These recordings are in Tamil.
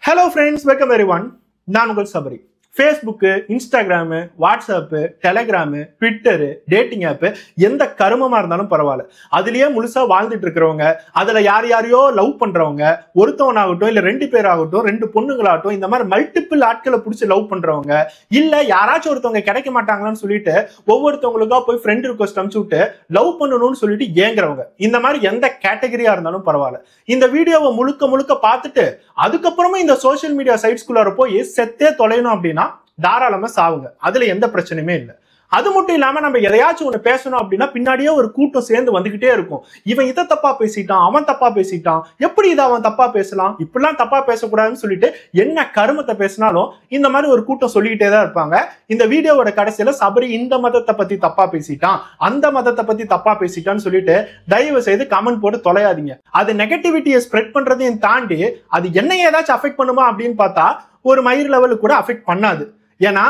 Hello friends, welcome everyone. நான் உங்கள் Sabari. Facebook, Instagram, WhatsApp, Telegram, Twitter, dating app எந்த கருமமா இருந்தாலும் பரவாயில்ல. அதுலயே முழுசா வாழ்ந்துட்டு இருக்கிறவங்க, அதுல யாரையோ லவ் பண்றவங்க, ஒருத்தவன் ஆகட்டும் இல்ல ரெண்டு பேர் ஆகட்டும், ரெண்டு பொண்ணுங்களாகட்டும், இந்த மாதிரி மல்டிபிள் ஆட்களை பிடிச்சி லவ் பண்றவங்க, இல்ல யாராச்சும் ஒருத்தவங்க கிடைக்க மாட்டாங்களான்னு சொல்லிட்டு ஒவ்வொருத்தவங்களுக்கா போய் ஃப்ரெண்ட் ரிக்வெஸ்ட் அனுப்பிச்சு விட்டு லவ் பண்ணணும்னு சொல்லிட்டு ஏங்குறவங்க, இந்த மாதிரி எந்த கேட்டகரியா இருந்தாலும் பரவாயில்ல. இந்த வீடியோவை முழுக்க பார்த்துட்டு அதுக்கப்புறமா இந்த சோசியல் மீடியா சைட்ஸ்குள்ளார போய் செத்தே தொலையணும் அப்படின்னா தாராளமா சாவுங்க. அதுல எந்த பிரச்சனையுமே இல்லை. அது மட்டும் இல்லாம நம்ம எதையாச்சும் ஒண்ணு பேசணும் அப்படின்னா பின்னாடியே ஒரு கூட்டம் சேர்ந்து வந்துகிட்டே இருக்கும். இவன் இதை தப்பா பேசிட்டான், அவன் தப்பா பேசிட்டான், எப்படி இதை அவன் தப்பா பேசலாம், இப்படிலாம் தப்பா பேசக்கூடாதுன்னு சொல்லிட்டு என்ன கருமத்தை பேசினாலும் இந்த மாதிரி ஒரு கூட்டம் சொல்லிக்கிட்டே தான் இருப்பாங்க. இந்த வீடியோவோட கடைசியில சபரி இந்த மதத்தை பத்தி தப்பா பேசிட்டான், அந்த மதத்தை பத்தி தப்பா பேசிட்டான்னு சொல்லிட்டு தயவு செய்து கமெண்ட் போட்டு தொலையாதீங்க. அது நெகட்டிவிட்டியை ஸ்ப்ரெட் பண்றதையும் தாண்டி அது என்ன ஏதாச்சும் அஃபெக்ட் பண்ணுமா அப்படின்னு பார்த்தா ஒரு மயிர் லெவலுக்கு கூட அஃபெக்ட் பண்ணாது. ஏன்னா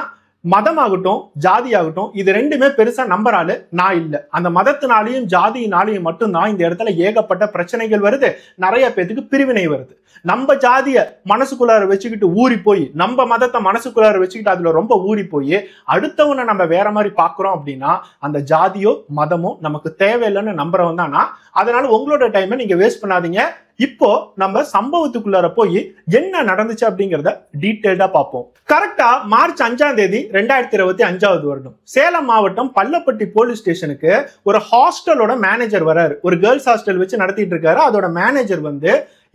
மதம் ஆகட்டும் ஜாதி ஆகட்டும் இது ரெண்டுமே பெருசா நம்பராலு நான் இல்லை. அந்த மதத்தினாலையும் ஜாதியினாலையும் மட்டும்தான் இந்த இடத்துல ஏகப்பட்ட பிரச்சனைகள் வருது, நிறைய பேத்துக்கு பிரிவினை வருது. நம்ம ஜாதிய மனசுக்குள்ளார வச்சுக்கிட்டு ஊறி போய், நம்ம மதத்தை மனசுக்குள்ளார வச்சுக்கிட்டு அதுல ரொம்ப ஊறி போய் அடுத்தவனை நம்ம வேற மாதிரி பாக்குறோம் அப்படின்னா அந்த ஜாதியோ மதமோ நமக்கு தேவையில்லைன்னு நம்புறவன் தானா. அதனால உங்களோட டைமை நீங்க வேஸ்ட் பண்ணாதீங்க. இப்போ நம்ம சம்பவத்துக்குள்ளார போய் என்ன நடந்துச்சு அப்படிங்கறத டீடைல்டா பார்ப்போம். கரெக்டா மார்ச் 5ஆம் தேதி 2025 வருடம் சேலம் மாவட்டம் பள்ளப்பட்டி போலீஸ் ஸ்டேஷனுக்கு ஒரு ஹாஸ்டலோட மேனேஜர் வராரு. ஒரு கேர்ள்ஸ் ஹாஸ்டல் வச்சு நடத்திட்டு இருக்காரு. அதோட மேனேஜர் வந்து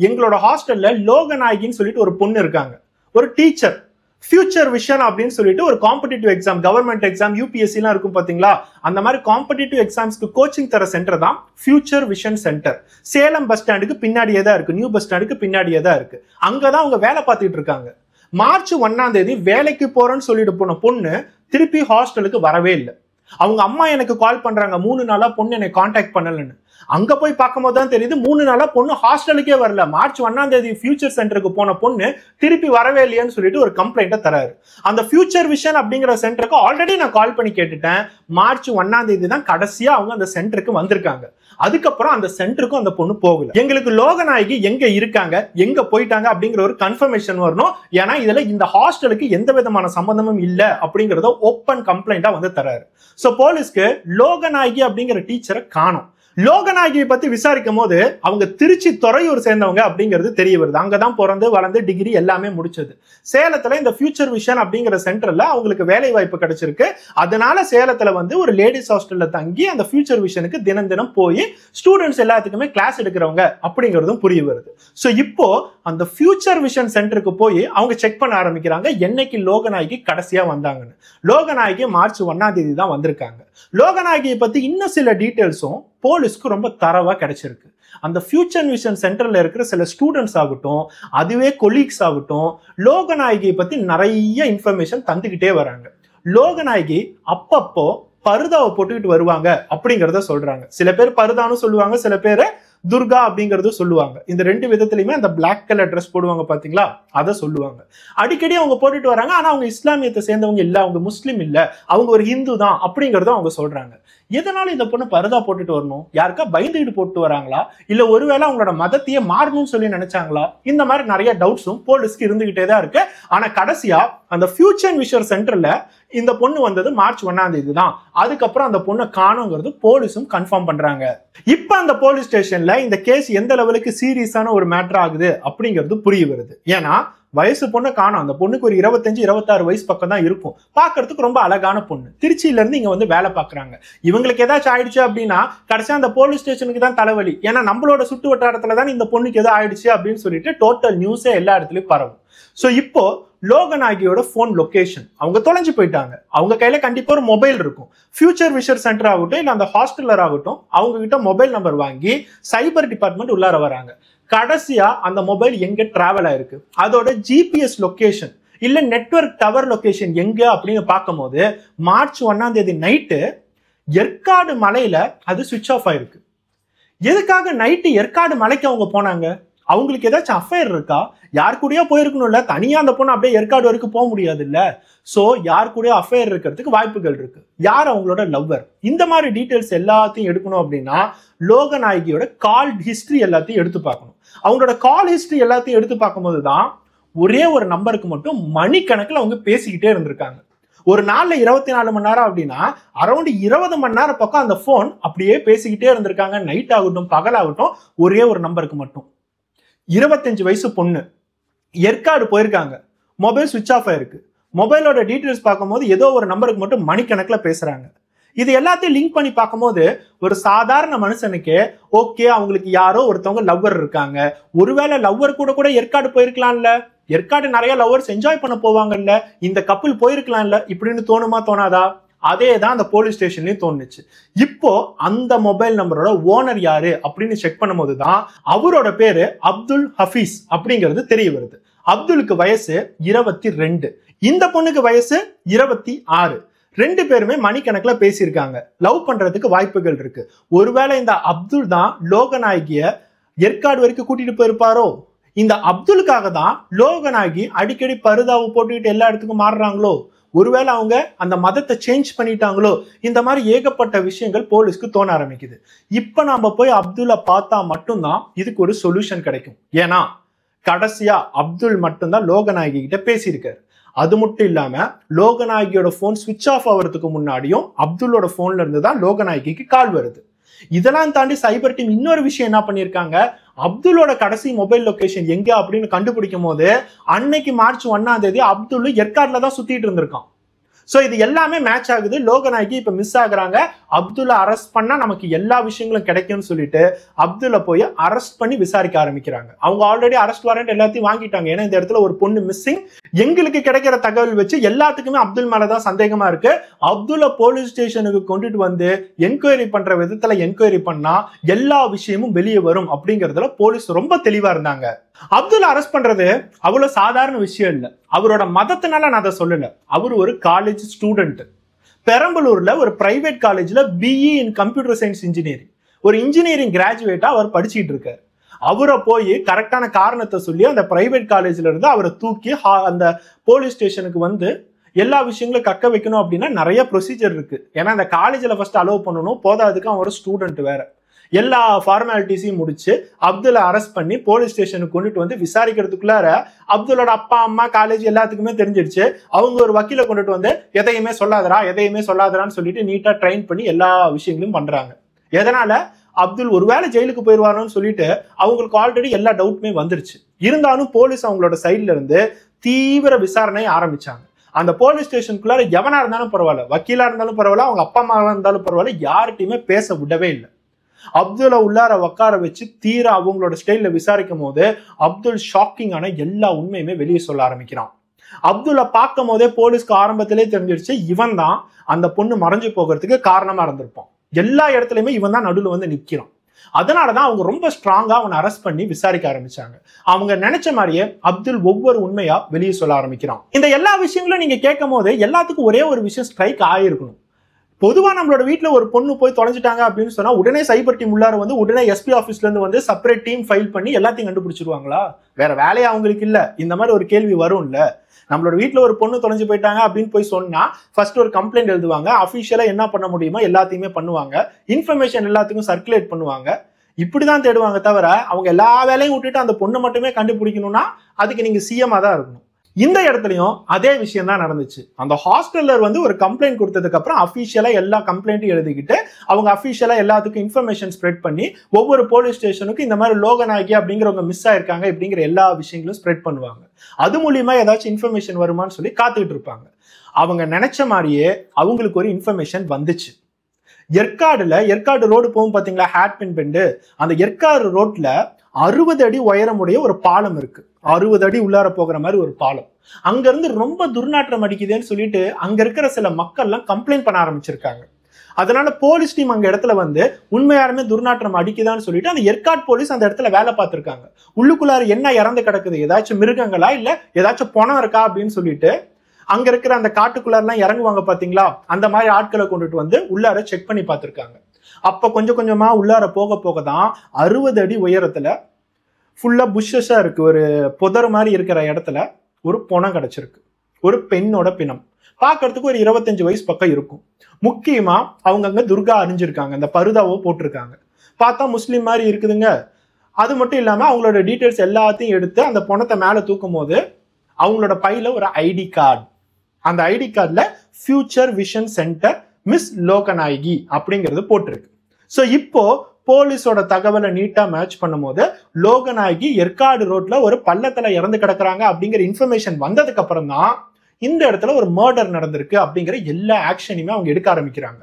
எங்களோட ஹாஸ்டல்ல லோகநாயகின்னு சொல்லிட்டு ஒரு பொண்ணு இருக்காங்க, ஒரு டீச்சர். ஃபியூச்சர் விஷன் அப்படின்னு சொல்லிட்டு ஒரு competitive exam, government exam, UPSC எல்லாம் இருக்கும் பாத்தீங்களா, அந்த மாதிரி காம்படிட்டிவ் எக்ஸாம்ஸ்க்கு கோச்சிங் தர சென்டர் தான் future vision centre. Salem bus ஸ்டாண்டுக்கு பின்னாடியே தான் இருக்கு, நியூ பஸ் ஸ்டாண்டுக்கு பின்னாடியே தான் இருக்கு. அங்கதான் அவங்க வேலை பார்த்துட்டு இருக்காங்க. மார்ச் 1ஆம் தேதி வேலைக்கு போறேன்னு சொல்லிட்டு போன பொண்ணு திருப்பி ஹாஸ்டலுக்கு வரவே இல்லை. அவங்க அம்மா எனக்கு கால் பண்றாங்க, 3 நாளா பொண்ணு என்னை கான்டாக்ட் பண்ணலன்னு. அங்க போய் பார்க்கும்போது தான் தெரியுது 3 நாளா பொண்ணு ஹாஸ்டலுக்கே வரல. மார்ச் 1ஆம் தேதி ஃபியூச்சர் சென்டருக்கு போன பொண்ணு திருப்பி வரவே இல்லையான்னு சொல்லிட்டு ஒரு கம்ப்ளைண்ட்டை தராரு. அந்த ஃபியூச்சர் விஷன் அப்படிங்கிற சென்டருக்கு ஆல்ரெடி நான் கால் பண்ணி கேட்டுட்டேன். மார்ச் 1ஆம் தேதி தான் கடைசியா அவங்க அந்த சென்டருக்கு வந்திருக்காங்க. அதுக்கப்புறம் அந்த சென்டருக்கும் அந்த பொண்ணு போகல. எங்களுக்கு லோகநாயகி எங்க இருக்காங்க, எங்க போயிட்டாங்க அப்படிங்கிற ஒரு கன்ஃபர்மேஷன் வரணும். ஏன்னா இதுல இந்த ஹாஸ்டலுக்கு எந்த விதமான சம்பந்தமும் இல்ல அப்படிங்கறத ஓப்பன் கம்ப்ளைண்டா வந்து தராரு. சோ போலீஸ்க்கு லோகநாயகி அப்படிங்கிற டீச்சரை காணோம். லோகநாயகியை பத்தி விசாரிக்கும் போது அவங்க திருச்சி துறையூர் சேர்ந்தவங்க அப்படிங்கிறது தெரிய வருது. அங்கதான் பிறந்து வளர்ந்து டிகிரி எல்லாமே முடிச்சது. சேலத்துல இந்த ஃபியூச்சர் விஷன் அப்படிங்கிற சென்டர்ல அவங்களுக்கு வேலை வாய்ப்பு கிடைச்சிருக்கு. அதனால சேலத்துல வந்து ஒரு லேடிஸ் ஹாஸ்டல்ல தங்கி அந்த ஃபியூச்சர் விஷனுக்கு தினம் போய் ஸ்டூடெண்ட்ஸ் எல்லாத்துக்குமே கிளாஸ் எடுக்கிறவங்க அப்படிங்கிறதும் புரிய வருது. சோ இப்போ அந்த ஃபியூச்சர் விஷன் சென்டருக்கு போய் அவங்க செக் பண்ண ஆரம்பிக்கிறாங்க என்னைக்கு லோகநாயகி கடைசியா வந்தாங்கன்னு. லோகநாயகி மார்ச் 1ஆம் தேதி தான் வந்திருக்காங்க. லோகநாயகியை பத்தி இன்னும் சில டீடைல்ஸும் போலீஸ்க்கு ரொம்ப தரவா கிடைச்சிருக்கு. அந்த ஃபியூச்சர் விஷன் சென்டர்ல இருக்கிற சில ஸ்டூடெண்ட்ஸ் ஆகட்டும், அதுவே கொலீக்ஸ் ஆகட்டும், லோகநாயகியை பத்தி நிறைய இன்ஃபர்மேஷன் தந்துகிட்டே வராங்க. லோகநாயகி அப்பப்போ பருதாவை போட்டுக்கிட்டு வருவாங்க அப்படிங்கிறத சொல்றாங்க. சில பேர் பருதான்னு சொல்லுவாங்க, சில பேர் துர்கா அப்படிங்கறது சொல்லுவாங்க. இந்த ரெண்டு விதத்திலுமே அந்த பிளாக் கலர் ட்ரெஸ் போடுவாங்க பாத்தீங்களா, அதை சொல்லுவாங்க. அடிக்கடி அவங்க போட்டுட்டு வராங்க. ஆனா அவங்க இஸ்லாமியத்தை சேர்ந்தவங்க இல்ல, அவங்க முஸ்லீம் இல்ல, அவங்க ஒரு ஹிந்து தான் அப்படிங்கறத அவங்க சொல்றாங்க. எதனால இந்த பொண்ணு பருதா போட்டுட்டு வரணும்? யாருக்கா பயந்துகிட்டு போட்டு வராங்களா, இல்ல ஒருவேளை அவங்களோட மதத்தையே மாறணும்னு சொல்லி நினைச்சாங்களா? இந்த மாதிரி நிறைய டவுட்ஸும் போலீஸ்க்கு இருந்துகிட்டே தான் இருக்கு. ஆனா கடைசியா அந்த ஃபியூச்சர் விஷன் சென்டர்ல இந்த பொண்ணு வந்தது மார்ச் 1ஆம் தேதி தான். அதுக்கப்புறம் அந்த பொண்ணை காணுங்கிறது போலீஸும் கன்ஃபார்ம் பண்றாங்க. இப்ப அந்த போலீஸ் ஸ்டேஷன்ல இந்த கேஸ் எந்த லெவலுக்கு சீரியஸான ஒரு மேட்டர் ஆகுது அப்படிங்கிறது புரிய வருது. ஏன்னா வயசு பொண்ணை காணும். அந்த பொண்ணுக்கு ஒரு 25-26 வயசு பக்கம் தான் இருக்கும். பாக்குறதுக்கு ரொம்ப அழகான பொண்ணு. திருச்சியில இருந்து இங்க வந்து வேலை பாக்குறாங்க. இவங்களுக்கு ஏதாச்சும் ஆயிடுச்சு அப்படின்னா கடைசியா அந்த போலீஸ் ஸ்டேஷனுக்கு தான் தலைவலி. ஏன்னா நம்மளோட சுட்டு வட்டாரத்துல தான் இந்த பொண்ணுக்கு ஏதோ ஆயிடுச்சு அப்படின்னு சொல்லிட்டு டோட்டல் நியூஸே எல்லா இடத்துலயும் பரவும். சோ இப்போ லோகநாயகியோட போன் லொகேஷன், அவங்க தொலைஞ்சு போயிட்டாங்க. அவங்க கையில கண்டிப்பா ஒரு மொபைல் இருக்கும். ஃபியூச்சர் விஷன் சென்டர் ஆகட்டும் இல்ல அந்த ஹாஸ்டலர் ஆகட்டும், அவங்க கிட்ட மொபைல் நம்பர் வாங்கி சைபர் டிபார்ட்மெண்ட் உள்ளார வராங்க. கடைசியா அந்த மொபைல் எங்க டிராவல் ஆயிருக்கு, அதோட ஜிபிஎஸ் லொகேஷன் இல்ல நெட்வொர்க் டவர் லொகேஷன் எங்க அப்படின்னு பார்க்கும் போது மார்ச் 1ஆம் தேதி நைட்டு ஏற்காடு மலையில அது சுவிட்ச் ஆஃப் ஆயிருக்கு. எதுக்காக நைட்டு ஏற்காடு மலைக்கு அவங்க போனாங்க? அவங்களுக்கு ஏதாச்சும் அஃபேர் இருக்கா? யார் கூடயா போயிருக்கணும்ல, தனியா அந்த பொண்ணு அப்படியே ஏற்காடு வரைக்கும் போக முடியாது இல்ல. சோ யார் கூட அஃபேர் இருக்கிறதுக்கு வாய்ப்புகள் இருக்கு. யார் அவங்களோட லவ்வர், இந்த மாதிரி டீடைல்ஸ் எல்லாத்தையும் எடுக்கணும் அப்படின்னா லோகநாயகியோட கால் ஹிஸ்டரி எல்லாத்தையும் எடுத்து பார்க்கணும். அவங்களோட கால் ஹிஸ்டரி எல்லாத்தையும் எடுத்து பார்க்கும்போது தான் ஒரே ஒரு நம்பருக்கு மட்டும் மணிக்கணக்கில் அவங்க பேசிக்கிட்டே இருந்திருக்காங்க. ஒரு நாள்ல 24 மணி நேரம் அப்படின்னா அரௌண்ட் 20 மணி நேரம் பக்கம் அந்த போன் அப்படியே பேசிக்கிட்டே இருந்திருக்காங்க. நைட் ஆகட்டும் பகலாகட்டும் ஒரே ஒரு நம்பருக்கு மட்டும். 25 வயசு பொண்ணு ஏற்காடு போயிருக்காங்க. மொபைல் சுவிட்ச் ஆஃப் ஆயிருக்கு. மொபைலோட டீட்டெயில்ஸ் பார்க்கும்போது ஏதோ ஒரு நம்பருக்கு மட்டும் மணிக்கணக்கில் பேசுறாங்க. இது எல்லாத்தையும் லிங்க் பண்ணி பார்க்கும்போது ஒரு சாதாரண மனுஷனுக்கு ஓகே, அவங்களுக்கு யாரோ ஒருத்தவங்க லவ்வர் இருக்காங்க, ஒருவேளை லவ்வர் கூட ஏற்காடு போயிருக்கலாம்ல, ஏற்காடு நிறைய லவ்வர்ஸ் என்ஜாய் பண்ண போவாங்கல்ல, இந்த கப்பல் போயிருக்கலாம்ல இப்படின்னு தோணுமா தோணாதா? அதே தான் அந்த போலீஸ் ஸ்டேஷன்லயும் தோணுச்சு. இப்போ அந்த மொபைல் நம்பரோட ஓனர் யாரு அப்படின்னு செக் பண்ணும்போது தான் அவரோட பேரு அப்துல் ஹபீஸ் அப்படிங்கிறது தெரிய வருது. அப்துலுக்கு வயசு 22, இந்த பொண்ணுக்கு வயசு 26. 2 பேருமே மணிக்கணக்கில் பேசியிருக்காங்க. லவ் பண்றதுக்கு வாய்ப்புகள் இருக்கு. ஒருவேளை இந்த அப்துல் தான் லோகநாயகிய ஏற்காடு வரைக்கும் கூட்டிட்டு போயிருப்பாரோ? இந்த அப்துலுக்காக தான் லோகநாயகி அடிக்கடி பருதாவை போட்டுக்கிட்டு எல்லா இடத்துக்கும் மாறுறாங்களோ? ஒருவேளை அவங்க அந்த மதத்தை சேஞ்ச் பண்ணிட்டாங்களோ? இந்த மாதிரி ஏகப்பட்ட விஷயங்கள் போலீஸ்க்கு தோண ஆரம்பிக்குது. இப்ப நாம போய் அப்துல்ல பார்த்தா மட்டும்தான் இதுக்கு ஒரு சொல்யூஷன் கிடைக்கும். ஏன்னா கடைசியா அப்துல் மட்டும்தான் லோகநாயகி கிட்ட பேசியிருக்காரு. அது மட்டும் இல்லாம லோகநாயகியோட போன் சுவிட்ச் ஆஃப் ஆகிறதுக்கு முன்னாடியும் அப்துல்லோட போன்ல இருந்து தான் லோகநாயகிக்கு கால் வருது. இதெல்லாம் தாண்டி சைபர் டீம் இன்னொரு விஷயம் என்ன பண்ணிருக்காங்க, அப்துல்லோட கடைசி மொபைல் லொகேஷன் எங்க அப்படின்னு கண்டுபிடிக்கும் போது அன்னைக்கு மார்ச் 1ஆம் தேதி அப்துல் ஏற்காடுல தான் சுத்திட்டு இருந்திருக்கான். சோ இது எல்லாமே மேட்ச் ஆகுது. லோகநாயகி இப்ப மிஸ் ஆகுறாங்க. அப்துல்ல அரெஸ்ட் பண்ணா நமக்கு எல்லா விஷயங்களும் கிடைக்கும்னு சொல்லிட்டு அப்துல்ல போய் அரெஸ்ட் பண்ணி விசாரிக்க ஆரம்பிக்கிறாங்க. அவங்க ஆல்ரெடி அரெஸ்ட் வாரண்ட் எல்லாத்தையும் வாங்கிட்டாங்க. ஏன்னா இந்த இடத்துல ஒரு பொண்ணு மிஸ்ஸிங். எங்களுக்கு கிடைக்கிற தகவல் வச்சு எல்லாத்துக்குமே அப்துல் மேலதான் சந்தேகமா இருக்கு. அப்துல்ல போலீஸ் ஸ்டேஷனுக்கு கொண்டுட்டு வந்து என்கொயரி பண்ற விதத்துல என்கொயரி பண்ணா எல்லா விஷயமும் வெளியே வரும் அப்படிங்கறதுல போலீஸ் ரொம்ப தெளிவா இருந்தாங்க. அப்துல் அரெஸ்ட் பண்றது அவ்வளவு சாதாரண விஷயம் இல்ல. அவரோட மதத்தினால நான் அதை சொல்லல. அவர் ஒரு காலேஜ் ஸ்டூடெண்ட். பெரம்பலூர்ல ஒரு பிரைவேட் காலேஜ்ல BE in computer science engineering, ஒரு இன்ஜினியரிங் கிராஜுவேட்டா அவர் படிச்சுட்டு இருக்காரு. அவரை போய் கரெக்டான காரணத்தை சொல்லி அந்த பிரைவேட் காலேஜ்ல இருந்து அவரை தூக்கி அந்த போலீஸ் ஸ்டேஷனுக்கு வந்து எல்லா விஷயங்களும் கக்க வைக்கணும் அப்படின்னா நிறைய ப்ரொசீஜர் இருக்கு. ஏன்னா அந்த காலேஜ்ல ஃபர்ஸ்ட் அலோவ் பண்ணணும், போதாதுக்கு அவன் ஒரு ஸ்டூடெண்ட் வேற. எல்லா ஃபார்மாலிட்டிஸையும் முடிச்சு அப்துல்ல அரெஸ்ட் பண்ணி போலீஸ் ஸ்டேஷனுக்கு கொண்டுட்டு வந்து விசாரிக்கிறதுக்குள்ளார அப்துல்லோட அப்பா அம்மா காலேஜ் எல்லாத்துக்குமே தெரிஞ்சிருச்சு. அவங்க ஒரு வக்கீலை கொண்டுட்டு வந்து எதையுமே சொல்லாதரான்னு சொல்லிட்டு நீட்டா ட்ரெயின் பண்ணி எல்லா விஷயங்களையும் பண்றாங்க. எதனால அப்துல் ஒருவேளை ஜெயிலுக்கு போயிடுவாரோன்னு சொல்லிட்டு அவங்களுக்கு ஆல்ரெடி எல்லா டவுட்டுமே வந்துருச்சு. இருந்தாலும் போலீஸ் அவங்களோட சைட்ல இருந்து தீவிர விசாரணை ஆரம்பிச்சாங்க. அந்த போலீஸ் ஸ்டேஷனுக்குள்ளார எவனா இருந்தாலும் பரவாயில்ல, வக்கீலா இருந்தாலும் பரவாயில்ல, அவங்க அப்பா அம்மாவா இருந்தாலும் பரவாயில்ல, யார்கிட்டயுமே பேச விடவே இல்லை. அப்துல்ல உள்ளார உட்கார வச்சு தீர அவங்களோட ஸ்டைல்ல விசாரிக்கும் போது அப்துல் ஷாக்கிங்கான எல்லா உண்மையுமே வெளியே சொல்ல ஆரம்பிக்கிறான். அப்துல்ல பார்க்கும் போதே போலீஸ்க்கு ஆரம்பத்திலே தெரிஞ்சிருச்சு இவன் தான் அந்த பொண்ணு மறைஞ்சு போகிறதுக்கு காரணமா இருந்திருப்பான். எல்லா இடத்துலயுமே இவன் தான் நடுவில் வந்து நிக்கிறான். அதனாலதான் அவங்க ரொம்ப ஸ்ட்ராங்கா அவனை அரெஸ்ட் பண்ணி விசாரிக்க ஆரம்பிச்சாங்க. அவங்க நினைச்ச மாதிரியே அப்துல் ஒவ்வொரு உண்மையா வெளியே சொல்ல ஆரம்பிக்கிறான். இந்த எல்லா விஷயங்களும் நீங்க கேட்கும் போது எல்லாத்துக்கும் ஒரே ஒரு விஷயம் ஸ்ட்ரைக் ஆயிருக்கணும். பொதுவா நம்மளோட வீட்டுல ஒரு பொண்ணு போய் தொலைஞ்சிட்டாங்க அப்படின்னு சொன்னா உடனே சைபர் டீம் உள்ளார வந்து உடனே எஸ்பி ஆபீஸ்ல இருந்து வந்து செப்பரேட் டீம் ஃபைல் பண்ணி எல்லாத்தையும் கண்டுபிடிச்சிருவாங்களா? வேற வேலையா அவங்களுக்கு இல்ல? இந்த மாதிரி ஒரு கேள்வி வரும் இல்ல. நம்மளோட வீட்டுல ஒரு பொண்ணு தொலைஞ்சு போயிட்டாங்க அப்படின்னு போய் சொன்னா ஃபர்ஸ்ட் ஒரு கம்ப்ளைண்ட் எழுதுவாங்க, அபிஷியலா என்ன பண்ண முடியுமோ எல்லாத்தையுமே பண்ணுவாங்க, இன்ஃபர்மேஷன் எல்லாத்துக்கும் சர்க்குலேட் பண்ணுவாங்க, இப்படிதான் தேடுவாங்க. தவிர அவங்க எல்லா வேலையும் விட்டுட்டு அந்த பொண்ணை மட்டுமே கண்டுபிடிக்கணும்னா அதுக்கு நீங்க சிஎம்மா தான் இருக்கணும். இந்த இடத்துலயும் அதே விஷயம் தான் நடந்துச்சு. அந்த ஹாஸ்டலர் வந்து ஒரு கம்ப்ளைண்ட் கொடுத்ததுக்கு அப்புறம் அபிஷியலா எல்லா கம்ப்ளைண்ட்டும் எழுதிக்கிட்டு அவங்க அபிஷியலா எல்லாத்துக்கும் இன்ஃபர்மேஷன் ஸ்ப்ரெட் பண்ணி ஒவ்வொரு போலீஸ் ஸ்டேஷனுக்கும் இந்த மாதிரி லோகநாயகி அப்படிங்கிறவங்க மிஸ் ஆயிருக்காங்க அப்படிங்கிற எல்லா விஷயங்களும் ஸ்ப்ரெட் பண்ணுவாங்க. அது மூலியமா ஏதாச்சும் இன்ஃபர்மேஷன் வருமானு சொல்லி காத்துக்கிட்டு இருப்பாங்க. அவங்க நினைச்ச மாதிரியே அவங்களுக்கு ஒரு இன்ஃபர்மேஷன் வந்துச்சு. ஏற்காடு ரோடு போகும் பாத்தீங்களா, ஹேட்பின் பெண்டு, அந்த ஏற்காடு ரோட்ல 60 அடி உயரமுடைய ஒரு பாலம் இருக்கு. 60 அடி உள்ளார போகிற மாதிரி ஒரு பாலம். அங்க இருந்து ரொம்ப துர்நாற்றம் அடிக்குதுன்னு சொல்லிட்டு அங்க இருக்கிற சில மக்கள்லாம் கம்ப்ளைண்ட் பண்ண ஆரம்பிச்சிருக்காங்க. அதனால போலீஸ் டீம் அங்க இடத்துல வந்து உண்மையாலுமே துர்நாற்றம் அடிக்குதான்னு சொல்லிட்டு அந்த ஏற்காடு போலீஸ் அந்த இடத்துல வேலை பார்த்திருக்காங்க. உள்ளுக்குள்ளார என்ன இறந்து கிடக்குது, ஏதாச்சும் மிருகங்களா இல்ல ஏதாச்சும் பணம் இருக்கா அப்படின்னு சொல்லிட்டு அங்க இருக்கிற அந்த காட்டுக்குள்ளாரெல்லாம் இறங்குவாங்க பாத்தீங்களா, அந்த மாதிரி ஆட்களை கொண்டுட்டு வந்து உள்ளார செக் பண்ணி பார்த்திருக்காங்க. அப்ப கொஞ்சம் கொஞ்சமா உள்ளார போக போக தான் 60 அடி உயரத்துல ஃபுல்லா புஷ்ஷஸா இருக்கு, ஒரு புதர் மாதிரி இருக்கிற இடத்துல ஒரு பணம் கிடைச்சிருக்கு. ஒரு பெண்ணோட பிணம். பார்க்கறதுக்கு ஒரு 25 வயசு பக்கம் இருக்கும். முக்கியமா அவங்க அங்க துர்கா அறிஞ்சிருக்காங்க, அந்த பருதாவோ போட்டிருக்காங்க. பார்த்தா முஸ்லீம் மாதிரி இருக்குதுங்க. அது மட்டும் இல்லாம அவங்களோட டீட்டெயில்ஸ் எல்லாத்தையும் எடுத்து அந்த பணத்தை மேல தூக்கும் போது அவங்களோட பையில ஒரு ஐடி கார்டு. அந்த ஐடி கார்டுல future vision centre miss Loganayaki அப்படிங்கிறது போட்டிருக்கு. ஸோ இப்போ போலீஸோட தகவலை நீட்டா மேட்ச் பண்ணும்போது லோகநாயகி ஏற்காடு ரோட்ல ஒரு பள்ளத்துல இறந்து கிடக்குறாங்க அப்படிங்கிற இன்ஃபர்மேஷன் வந்ததுக்கு அப்புறம் தான் இந்த இடத்துல ஒரு மர்டர் நடந்திருக்கு அப்படிங்கிற எல்லா ஆக்ஷனையுமே அவங்க எடுக்க ஆரம்பிக்கிறாங்க.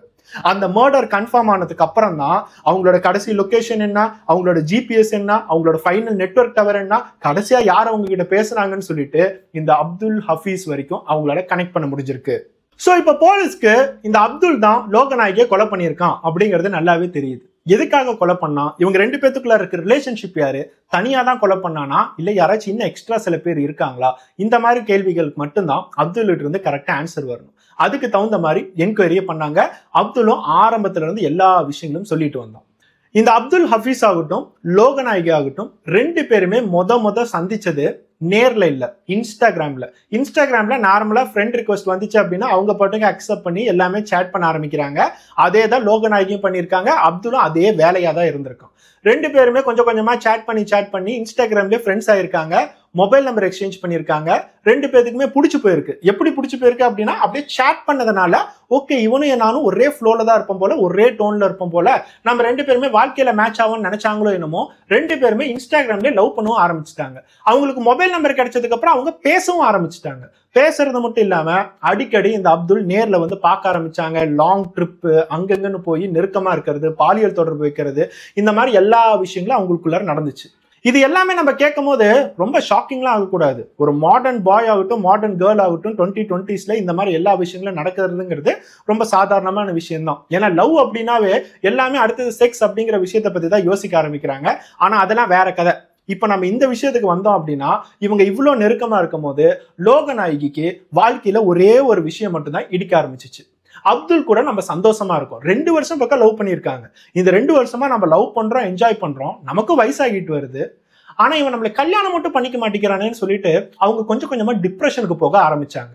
அந்த மர்டர் கன்ஃபார்ம் ஆனதுக்கு அப்புறம் தான் அவங்களோட கடைசி லொகேஷன் என்ன, அவங்களோட ஜிபிஎஸ் என்ன, அவங்களோட ஃபைனல் நெட்வொர்க் டவர் என்ன, கடைசியா யார் அவங்க கிட்ட பேசுறாங்கன்னு சொல்லிட்டு இந்த அப்துல் ஹஃபீஸ் வரைக்கும் அவங்களால கனெக்ட் பண்ண முடிஞ்சிருக்கு. ஸோ இப்போ போலீஸ்க்கு இந்த அப்துல் தான் லோகநாயகியை கொலை பண்ணியிருக்கான் அப்படிங்கிறது நல்லாவே தெரியுது. எதுக்காக கொலை பண்ணா, இவங்க ரெண்டு பேத்துக்குள்ள இருக்க ரிலேஷன்ஷிப் யாரு, தனியா தான் கொலை பண்ணானா இல்ல யாராச்சும் இன்னும் எக்ஸ்ட்ரா சில பேர் இருக்காங்களா, இந்த மாதிரி கேள்விகளுக்கு மட்டும்தான் அப்துல் இருந்து கரெக்டா ஆன்சர் வரணும். அதுக்கு தகுந்த மாதிரி என்கொயரியை பண்ணாங்க. அப்துலும் ஆரம்பத்துல இருந்து எல்லா விஷயங்களும் சொல்லிட்டு வந்தான். இந்த அப்துல் ஹஃபீஸ் ஆகட்டும் லோகநாயகி ஆகட்டும் ரெண்டு பேருமே மொத சந்திச்சது நேர்ல இல்ல, இன்ஸ்டாகிராம்ல நார்மலா ஃப்ரெண்ட் ரிக்வெஸ்ட் வந்துச்சு அப்படின்னா அவங்க பாட்டுக்கு அக்செப்ட் பண்ணி எல்லாமே சேட் பண்ண ஆரம்பிக்கிறாங்க. அதே தான் லோகநாயகியும் பண்ணியிருக்காங்க. அப்துலும் அதே வேலையா தான் இருந்திருக்கான். ரெண்டு பேருமே கொஞ்சம் கொஞ்சமா சேட் பண்ணி இன்ஸ்டாகிராம்லயே ஃப்ரெண்ட்ஸ் ஆயிருக்காங்க. மொபைல் நம்பர் எக்ஸ்சேஞ்ச் பண்ணியிருக்காங்க. ரெண்டு பேருக்குமே பிடிச்சி போயிருக்கு. எப்படி பிடிச்சி போயிருக்கு அப்படின்னா அப்படியே சேட் பண்ணதுனால ஓகே இவனும் நானும் ஒரே ஃப்ளோல தான் இருப்போம் போல, ஒரே டோன்ல இருப்போம் போல, நம்ம ரெண்டு பேருமே வாழ்க்கையில மேட்ச் ஆகும்னு நினைச்சாங்களோ என்னமோ, ரெண்டு பேருமே இன்ஸ்டாகிராம்ல லவ் பண்ணவும் ஆரம்பிச்சிட்டாங்க. அவங்களுக்கு மொபைல் நம்பர் கிடைச்சதுக்கு அப்புறம் அவங்க பேசவும் ஆரம்பிச்சிட்டாங்க. பேசுறது மட்டும் இல்லாம அடிக்கடி இந்த அப்துல் நேர்ல வந்து பார்க்க ஆரம்பிச்சாங்க. லாங் ட்ரிப்பு, அங்கங்கன்னு போய் நெருக்கமா இருக்கிறது, பாலியல் தொடர்பு வைக்கிறது, இந்த மாதிரி எல்லா விஷயங்களும் அவங்களுக்குள்ள நடந்துச்சு. இது எல்லாமே நம்ம கேட்கும் போது ரொம்ப ஷாக்கிங்லாம் ஆகக்கூடாது. ஒரு மாடர்ன் பாய் ஆகட்டும் மாடர்ன் கேர்ள் ஆகட்டும் 2020s இந்த மாதிரி எல்லா விஷயங்களும் நடக்கிறதுங்கிறது ரொம்ப சாதாரணமான விஷயம் தான். ஏன்னா லவ் அப்படின்னாவே எல்லாமே அடுத்தது செக்ஸ் அப்படிங்கிற விஷயத்தை பத்தி தான் யோசிக்க ஆரம்பிக்கிறாங்க. ஆனா அதெல்லாம் வேற கதை. இப்ப நம்ம இந்த விஷயத்துக்கு வந்தோம் அப்படின்னா இவங்க இவ்வளவு நெருக்கமா இருக்கும் போது லோகநாயகிக்கு வாழ்க்கையில ஒரே ஒரு விஷயம் மட்டும்தான் இடிக்க ஆரம்பிச்சிச்சு. அப்துல் கூட நம்ம சந்தோஷமா இருக்கும். 2 வருஷம் பக்கம் லவ் பண்ணியிருக்காங்க. இந்த 2 வருஷமா நம்ம லவ் பண்றோம், என்ஜாய் பண்றோம், நமக்கும் வயசாகிட்டு வருது. ஆனா இவன் நம்மளை கல்யாணம் மட்டும் பண்ணிக்க மாட்டேங்கிறானேன்னு சொல்லிட்டு அவங்க கொஞ்சம் கொஞ்சமா டிப்ரெஷனுக்கு போக ஆரம்பிச்சாங்க.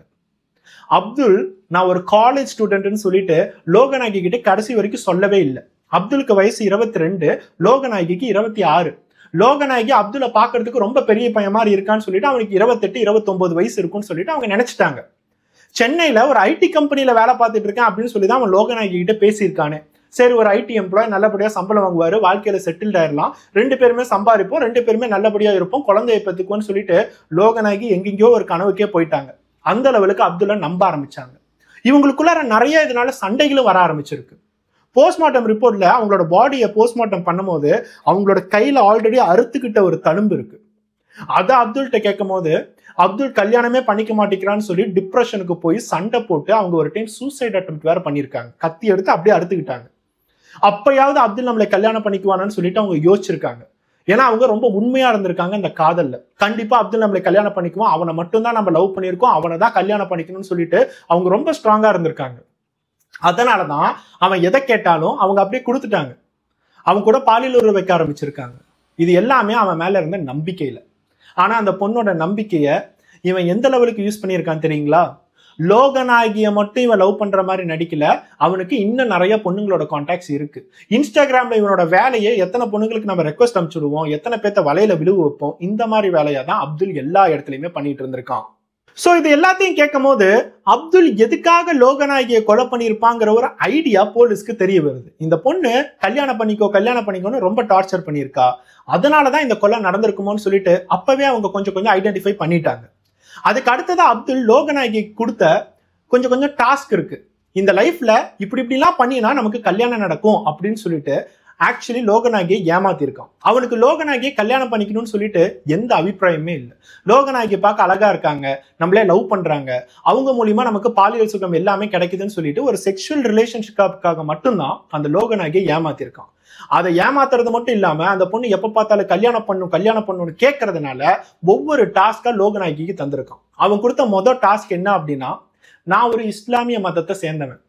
அப்துல் நான் ஒரு காலேஜ் ஸ்டூடெண்ட்னு சொல்லிட்டு லோகநாயகி கிட்ட கடைசி வரைக்கும் சொல்லவே இல்லை. அப்துலுக்கு வயசு 22, லோகநாயகிக்கு 26. லோகநாயகி அப்துல்லை பாக்குறதுக்கு ரொம்ப பெரிய பையன் மாதிரி இருக்கான்னு சொல்லிட்டு அவனுக்கு 28, 29 வயசு இருக்கும்னு சொல்லிட்டு அவங்க நினைச்சிட்டாங்க. சென்னையில ஒரு ஐடி கம்பெனில வேலை பார்த்துட்டு இருக்கேன் அப்படின்னு சொல்லி தான் அவன் லோகநாயகி கிட்ட பேசியிருக்கானே. சரி ஒரு ஐடி எம்ப்ளாய் நல்லபடியா சம்பளம் வாங்குவாரு, வாழ்க்கையில செட்டில்ட் ஆயிடலாம், ரெண்டு பேருமே சம்பாதிப்போம், ரெண்டு பேருமே நல்லபடியா இருப்போம், குழந்தைய பத்துக்கும்னு சொல்லிட்டு லோகநாயகி எங்கெங்கயோ ஒரு கனவுக்கே போயிட்டாங்க. அந்த லெவலுக்கு அப்துல்லை நம்ப ஆரம்பிச்சாங்க. இவங்களுக்குள்ளார நிறைய இதனால சண்டைகளும் வர ஆரம்பிச்சிருக்கு. போஸ்ட்மார்ட்டம் ரிப்போர்ட்ல அவங்களோட பாடியை போஸ்ட்மார்ட்டம் பண்ணும்போது அவங்களோட கையில ஆல்ரெடி அறுத்துக்கிட்ட ஒரு தழும்பு இருக்கு. அதை அப்துல்கிட்ட கேட்கும் போது அப்துல் கல்யாணமே பண்ணிக்க மாட்டேங்கிறான்னு சொல்லி டிப்ரெஷனுக்கு போய் சண்டை போட்டு அவங்க ஒரு டைம் சூசைட் அட்டெம்ப்ட் வேற பண்ணியிருக்காங்க. கத்தி எடுத்து அப்படியே அறுத்துக்கிட்டாங்க. அப்பயாவது அப்துல் நம்மளை கல்யாணம் பண்ணிக்குவானு சொல்லிட்டு அவங்க யோசிச்சிருக்காங்க. ஏன்னா அவங்க ரொம்ப உண்மையா இருந்திருக்காங்க இந்த காதல்ல. கண்டிப்பா அப்துல் நம்மளை கல்யாணம் பண்ணிக்குவான், அவனை மட்டும் தான் நம்ம லவ் பண்ணியிருக்கோம், அவனை தான் கல்யாணம் பண்ணிக்கணும்னு சொல்லிட்டு அவங்க ரொம்ப ஸ்ட்ராங்கா இருந்திருக்காங்க. அதனாலதான் அவன் எதை கேட்டாலும் அவங்க அப்படியே கொடுத்துட்டாங்க. அவங்க கூட பாலியல் உறவு வைக்க ஆரம்பிச்சிருக்காங்க. இது எல்லாமே அவன் மேல இருந்த நம்பிக்கையில. ஆனா அந்த பொண்ணோட நம்பிக்கைய இவன் எந்த லெவலுக்கு யூஸ் பண்ணியிருக்கான் தெரியுங்களா? லோகநாயகியை மட்டும் இவன் லவ் பண்ற மாதிரி நடிக்கல, அவனுக்கு இன்னும் நிறைய பொண்ணுங்களோட கான்டாக்ட்ஸ் இருக்கு. இன்ஸ்டாகிராம்ல இவனோட வேலையை எத்தனை பொண்ணுங்களுக்கு நம்ம ரெக்வஸ்ட் அனுப்பிச்சுடுவோம், எத்தனை பேர்த்த வலையில விழுவு வைப்போம், இந்த மாதிரி வேலையா தான் அப்துல் எல்லா இடத்துலயுமே பண்ணிட்டு இருந்திருக்கான். சோ இது எல்லாத்தையும் கேட்கும் போது அப்துல் எதுக்காக லோகநாயகியை கொலை பண்ணியிருப்பாங்கிற ஒரு ஐடியா போலீஸ்க்கு தெரிய வருது. இந்த பொண்ணு கல்யாணம் பண்ணிக்கோன்னு ரொம்ப டார்ச்சர் பண்ணியிருக்கா, அதனாலதான் இந்த கொலை நடந்திருக்குமோன்னு சொல்லிட்டு அப்பவே அவங்க கொஞ்சம் ஐடென்டிஃபை பண்ணிட்டாங்க. அதுக்கு அடுத்ததான் அப்துல் லோகநாயகி கொடுத்த கொஞ்சம் டாஸ்க் இருக்கு. இந்த லைஃப்ல இப்படிலாம் பண்ணினா நமக்கு கல்யாணம் நடக்கும் அப்படின்னு சொல்லிட்டு ஆக்சுவலி லோகநாயகியை ஏமாத்திருக்கான். அவனுக்கு லோகநாயகியை கல்யாணம் பண்ணிக்கணும்னு சொல்லிட்டு எந்த அபிப்பிராயமே இல்லை. லோகநாயகி பார்க்க அழகா இருக்காங்க, நம்மளே லவ் பண்றாங்க, அவங்க மூலியமா நமக்கு பாலியல் சுகம் எல்லாமே கிடைக்குதுன்னு சொல்லிட்டு ஒரு செக்ஷுவல் ரிலேஷன்ஷிப்காக மட்டும்தான் அந்த லோகநாயகியை ஏமாத்திருக்கான். அதை ஏமாத்துறது மட்டும் இல்லாம அந்த பொண்ணு எப்ப பார்த்தாலும் கல்யாணம் பண்ணுன்னு கேட்கறதுனால ஒவ்வொரு டாஸ்கா லோகநாயகிக்கு தந்திருக்கான். அவன் கொடுத்த மொதல் டாஸ்க் என்ன அப்படின்னா, நான் ஒரு இஸ்லாமிய மதத்தை சேர்ந்தவன்,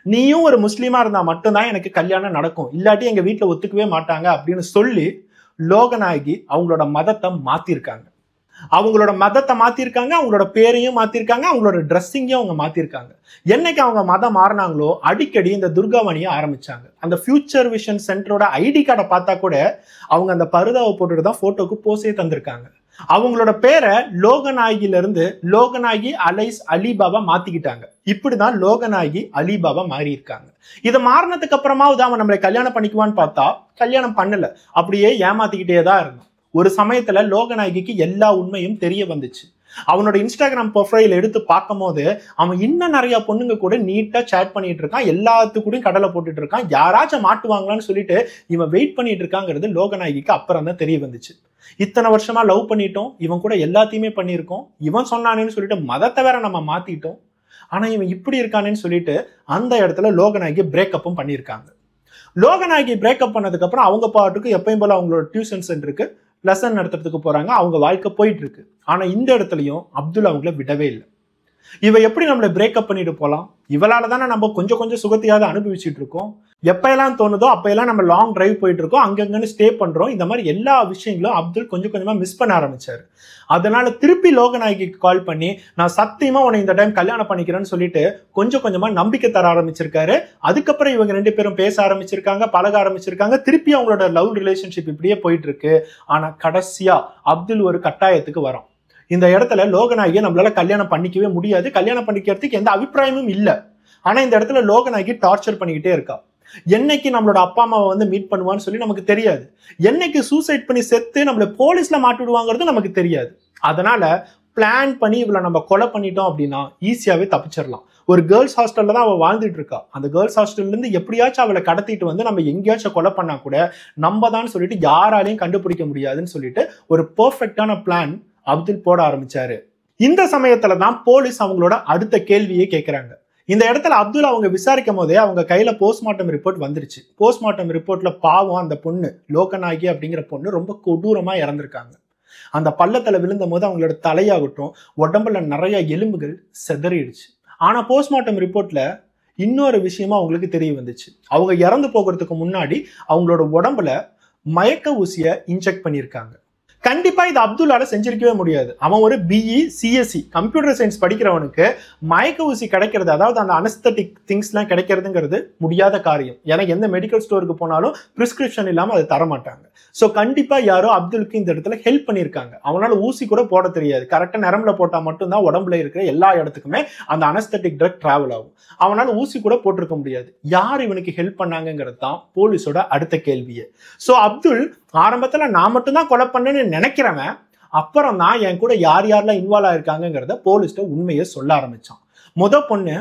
நீயும் ஒரு முஸ்லீமா இருந்தா மட்டும்தான் எனக்கு கல்யாணம் நடக்கும், இல்லாட்டி எங்க வீட்டுல ஒத்துக்கவே மாட்டாங்க அப்படின்னு சொல்லி லோகநாயகி அவங்களோட மதத்தை மாத்திருக்காங்க. அவங்களோட பேரையும் மாத்திருக்காங்க, அவங்களோட ட்ரெஸ்ஸிங்கையும் அவங்க மாத்திருக்காங்க. என்னைக்கு அவங்க மதம் மாறினாங்களோ அடிக்கடி இந்த துர்காவணியை ஆரம்பிச்சாங்க. அந்த ஃபியூச்சர் விஷன் சென்டரோட ஐடி கார்டை பார்த்தா கூட அவங்க அந்த பருதாவை போட்டுட்டு தான் போட்டோக்கு போஸே தந்திருக்காங்க. அவங்களோட பேரை லோகநாயகில இருந்து லோகநாயகி அலைஸ் அலிபாபா மாத்திக்கிட்டாங்க. இப்படிதான் லோகநாயகி அலிபாபா மாறி இருக்காங்க. இதை மாறினதுக்கு அப்புறமாவது அவன் நம்மளை கல்யாணம் பண்ணிக்குவான்னு பார்த்தா கல்யாணம் பண்ணல, அப்படியே ஏமாத்திக்கிட்டே தான் இருந்தான். ஒரு சமயத்துல லோகநாயகிக்கு எல்லா உண்மையும் தெரிய வந்துச்சு. அவனோட இன்ஸ்டாகிராம் ப்ரொஃபைல் எடுத்து பார்க்கும் போது அவன் இன்னும் நிறைய பொண்ணுங்க கூட நீட்டா சேட் பண்ணிட்டு இருக்கான், எல்லாத்துக்கூடயும் கடலை போட்டுட்டு இருக்கான், யாராச்சும் மாட்டுவாங்களான்னு சொல்லிட்டு இவன் வெயிட் பண்ணிட்டு இருக்காங்கிறது லோகநாயகிக்கு அப்புறம் தான் தெரிய வந்துச்சு. இத்தனை வருஷமா லவ் பண்ணிட்டோம், இவன் கூட எல்லாத்தையுமே பண்ணியிருக்கோம், இவன் சொன்னானேன்னு சொல்லிட்டு மதத்தை வேற நம்ம மாத்திட்டோம், ஆனா இவன் இப்படி இருக்கானேன்னு சொல்லிட்டு அந்த இடத்துல லோகநாயகி பிரேக்கப்பும் பண்ணியிருக்காங்க. லோகநாயகி பிரேக்கப் பண்ணதுக்கு அப்புறம் அவங்க பாட்டுக்கு எப்பயும் போல அவங்களோட டியூஷன் சென்டருக்கு லெசன் நடத்துறதுக்கு போறாங்க, அவங்க வாழ்க்கை போயிட்டு இருக்கு. ஆனா இந்த இடத்துலயும் அப்துல் அவங்கள விடவே இல்லை. இவ எப்படி நம்மளை பிரேக்கப் பண்ணிட்டு போலாம், இவளால தானே நம்ம கொஞ்சம் கொஞ்சம் சுகத்தையாவது அனுபவிச்சுட்டு இருக்கோம், எப்பெல்லாம் தோணுதோ அப்பெல்லாம் நம்ம லாங் டிரைவ் போயிட்டு இருக்கோம், அங்கங்கன்னு ஸ்டே பண்றோம், இந்த மாதிரி எல்லா விஷயங்களும் அப்துல் கொஞ்சம் கொஞ்சமா மிஸ் பண்ண ஆரம்பிச்சாரு. அதனால திருப்பி லோகநாயகிக்கு கால் பண்ணி நான் சத்தியமா உன்னை இந்த டைம் கல்யாணம் பண்ணிக்கிறேன்னு சொல்லிட்டு கொஞ்சம் கொஞ்சமா நம்பிக்கை தர ஆரம்பிச்சிருக்காரு. அதுக்கப்புறம் இவங்க ரெண்டு பேரும் பேச ஆரம்பிச்சிருக்காங்க, பழக ஆரம்பிச்சிருக்காங்க, திருப்பி அவங்களோட லவ் ரிலேஷன்ஷிப் இப்படியே போயிட்டு இருக்கு. ஆனா கடைசியா அப்துல் ஒரு கட்டாயத்துக்கு வரும். இந்த இடத்துல லோகநாயகியை நம்மளால கல்யாணம் பண்ணிக்கவே முடியாது, கல்யாணம் பண்ணிக்கிறதுக்கு எந்த அபிப்பிராயமும் இல்லை. ஆனா இந்த இடத்துல லோகநாயகி டார்ச்சர் பண்ணிக்கிட்டே இருக்கா. என்னைக்கு நம்மளோட அப்பா அம்மாவை வந்து மீட் பண்ணுவான்னு சொல்லி நமக்கு தெரியாது, என்னைக்கு சூசைட் பண்ணி செத்து நம்மள போலீஸ்ல மாட்டிடுவாங்கிறது நமக்கு தெரியாது. அதனால பிளான் பண்ணி இவளை நம்ம கொலை பண்ணிட்டோம் அப்படின்னா ஈஸியாவே தப்பிச்சிடலாம். ஒரு கேர்ள்ஸ் ஹாஸ்டல்ல தான் அவள் வாழ்ந்துட்டு இருக்கா. அந்த கேர்ள்ஸ் ஹாஸ்டல்ல இருந்து எப்படியாச்சும் அவளை கடத்திட்டு வந்து நம்ம எங்கேயாச்சும் கொலை பண்ணா கூட நம்ம தான் சொல்லிட்டு யாராலையும் கண்டுபிடிக்க முடியாதுன்னு சொல்லிட்டு ஒரு பெர்ஃபெக்டான பிளான் அப்துல் போட ஆரம்பிச்சாரு. இந்த சமயத்துல தான் போலீஸ் அவங்களோட அடுத்த கேள்வியே கேட்கிறாங்க. இந்த இடத்துல அப்துல் அவங்க விசாரிக்கும் போதே அவங்க கையில போஸ்ட்மார்ட்டம் ரிப்போர்ட் வந்துருச்சு. போஸ்ட்மார்ட்டம் ரிப்போர்ட்ல பாவம் அந்த பொண்ணு லோகநாயகி அப்படிங்கிற பொண்ணு ரொம்ப கொடூரமா இறந்திருக்காங்க. அந்த பள்ளத்துல விழுந்த போது அவங்களோட தலையாகட்டும் உடம்புல நிறைய எலும்புகள் செதறிடுச்சு. ஆனா போஸ்ட்மார்ட்டம் ரிப்போர்ட்ல இன்னொரு விஷயமா அவங்களுக்கு தெரிய வந்துச்சு. அவங்க இறந்து போகிறதுக்கு முன்னாடி அவங்களோட உடம்புல மயக்க ஊசியை இன்ஜெக்ட் பண்ணியிருக்காங்க. கண்டிப்பா இது அப்துல்லால செஞ்சிருக்கவே முடியாது. அவன் ஒரு பிஇ சிஎஸ்சி கம்ப்யூட்டர் சயின்ஸ் படிக்கிறவனுக்கு மயக்க ஊசி கிடைக்கிறது, அதாவது அந்த அனஸ்தட்டிக் திங்ஸ் எல்லாம் கிடைக்கிறதுங்கிறது முடியாத காரியம். ஏன்னா எந்த மெடிக்கல் ஸ்டோருக்கு போனாலும் பிரிஸ்கிரிப்ஷன் இல்லாம அதை தரமாட்டாங்க. ஸோ கண்டிப்பா யாரோ அப்துலுக்கு இந்த இடத்துல ஹெல்ப் பண்ணியிருக்காங்க. அவனால ஊசி கூட போட தெரியாது, கரெக்டா நரம்புல போட்டா மட்டும்தான் உடம்புல இருக்கிற எல்லா இடத்துக்குமே அந்த அனஸ்தட்டிக் ட்ரக் டிராவல் ஆகும். அவனால ஊசி கூட போட்டிருக்க முடியாது. யார் இவனுக்கு ஹெல்ப் பண்ணாங்கிறது தான் போலீஸோட அடுத்த கேள்வியே. ஸோ அப்துல் ஆரம்பத்துல நான் மட்டும்தான் கொலை பண்ணேன்னு நினைக்கிறவன் அப்புறம் தான் என் கூட யார் யாரெல்லாம் இன்வால்வ் ஆயிருக்காங்கிறத போலீஸ்ட உண்மையை சொல்ல ஆரம்பிச்சான். முத பொண்ணு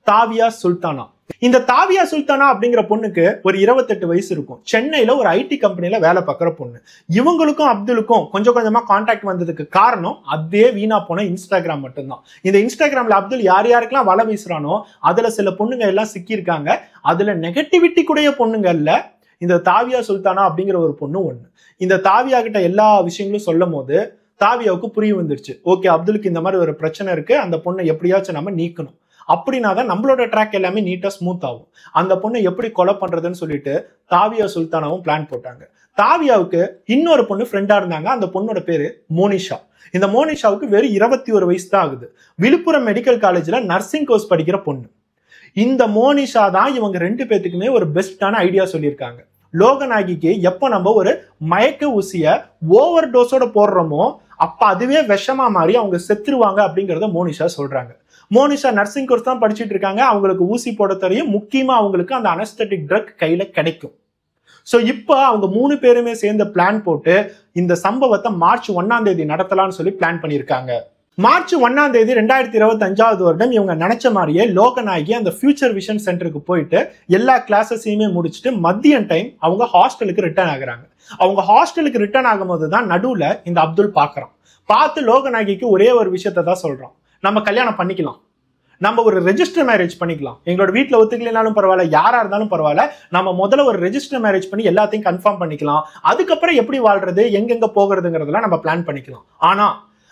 தாவியா சுல்தானா. இந்த தாவியா சுல்தானா அப்படிங்கிற பொண்ணுக்கு ஒரு 28 வயசு இருக்கும். சென்னையில ஒரு ஐடி கம்பெனில வேலை பார்க்குற பொண்ணு. இவங்களுக்கும் அப்துலுக்கும் கொஞ்சம் கொஞ்சமா கான்டாக்ட் வந்ததுக்கு காரணம் அதே வீணா போன இன்ஸ்டாகிராம் மட்டும்தான். இந்த இன்ஸ்டாகிராம்ல அப்துல் யார் யாருக்கெல்லாம் வலை வீசுறானோ அதுல சில பொண்ணுங்க எல்லாம் சிக்கியிருக்காங்க. அதுல நெகட்டிவிட்டி கூடிய பொண்ணுங்கள்ல இந்த தாவியா சுல்தானா அப்படிங்கிற ஒரு பொண்ணு ஒண்ணு. இந்த தாவியா கிட்ட எல்லா விஷயங்களும் சொல்லும் போது தாவியாவுக்கு புரிய வந்துருச்சு. ஓகே, அப்துலுக்கு இந்த மாதிரி ஒரு பிரச்சனை இருக்கு, அந்த பொண்ணை எப்படியாச்சும் நம்ம நீக்கணும், அப்படின்னா தான் நம்மளோட ட்ராக் எல்லாமே நீட்டா ஸ்மூத் ஆகும். அந்த பொண்ணை எப்படி கொலை பண்றதுன்னு சொல்லிட்டு தாவியா சுல்தானாவும் பிளான் போட்டாங்க. தாவியாவுக்கு இன்னொரு பொண்ணு ஃப்ரெண்டா இருந்தாங்க. அந்த பொண்ணோட பேரு மோனிஷா. இந்த மோனிஷாவுக்கு வெறும் 21 வயசு தான் ஆகுது. விழுப்புரம் மெடிக்கல் காலேஜ்ல நர்சிங் கோர்ஸ் படிக்கிற பொண்ணு. இந்த மோனிஷா தான் இவங்க ரெண்டு பேத்துக்குமே ஒரு பெஸ்டான ஐடியா சொல்லியிருக்காங்க. லோகநாயகிக்கு எப்போ நம்ம ஒரு மயக்க ஊசிய ஓவர் டோஸோட போடுறோமோ அப்ப அதுவே விஷமா மாறி அவங்க செத்துருவாங்க அப்படிங்கறத மோனிஷா சொல்றாங்க. மோனிஷா நர்சிங் கோர்ஸ் தான் படிச்சுட்டு இருக்காங்க. அவங்களுக்கு ஊசி போட தெரியும். முக்கியமா அவங்களுக்கு அந்த அனஸ்தட்டிக் ட்ரக் கையில கிடைக்கும். ஸோ இப்போ அவங்க 3 பேருமே சேர்ந்து பிளான் போட்டு இந்த சம்பவத்தை மார்ச் 1ஆம் தேதி நடத்தலாம்னு சொல்லி பிளான் பண்ணியிருக்காங்க. மார்ச் 1ஆம் தேதி 2025 வருடம் இவங்க நினைச்ச மாதிரியே லோகநாயகி அந்த ஃபியூச்சர் விஷன் சென்டருக்கு போயிட்டு எல்லா கிளாஸஸையுமே முடிச்சுட்டு மதியம் டைம் அவங்க ஹாஸ்டலுக்கு ரிட்டர்ன் ஆகுறாங்க. அவங்க ஹாஸ்டலுக்கு ரிட்டர்ன் ஆகும்போது தான் நடுவுல இந்த அப்துல் பார்க்கறான். பார்த்து லோகநாயகிக்கு ஒரே ஒரு விஷயத்தை தான் சொல்றான், நம்ம கல்யாணம் பண்ணிக்கலாம், நம்ம ஒரு ரெஜிஸ்டர் மேரேஜ் பண்ணிக்கலாம், எங்களோட வீட்டில் ஒத்துக்கலைனாலும் பரவாயில்ல, யாரா இருந்தாலும் பரவாயில்ல, நம்ம முதல்ல ஒரு ரெஜிஸ்டர் மேரேஜ் பண்ணி எல்லாத்தையும் கன்ஃபார்ம் பண்ணிக்கலாம், அதுக்கப்புறம் எப்படி வாழ்றது எங்கெங்க போகிறதுங்கிறதெல்லாம் நம்ம பிளான் பண்ணிக்கலாம். ஆனா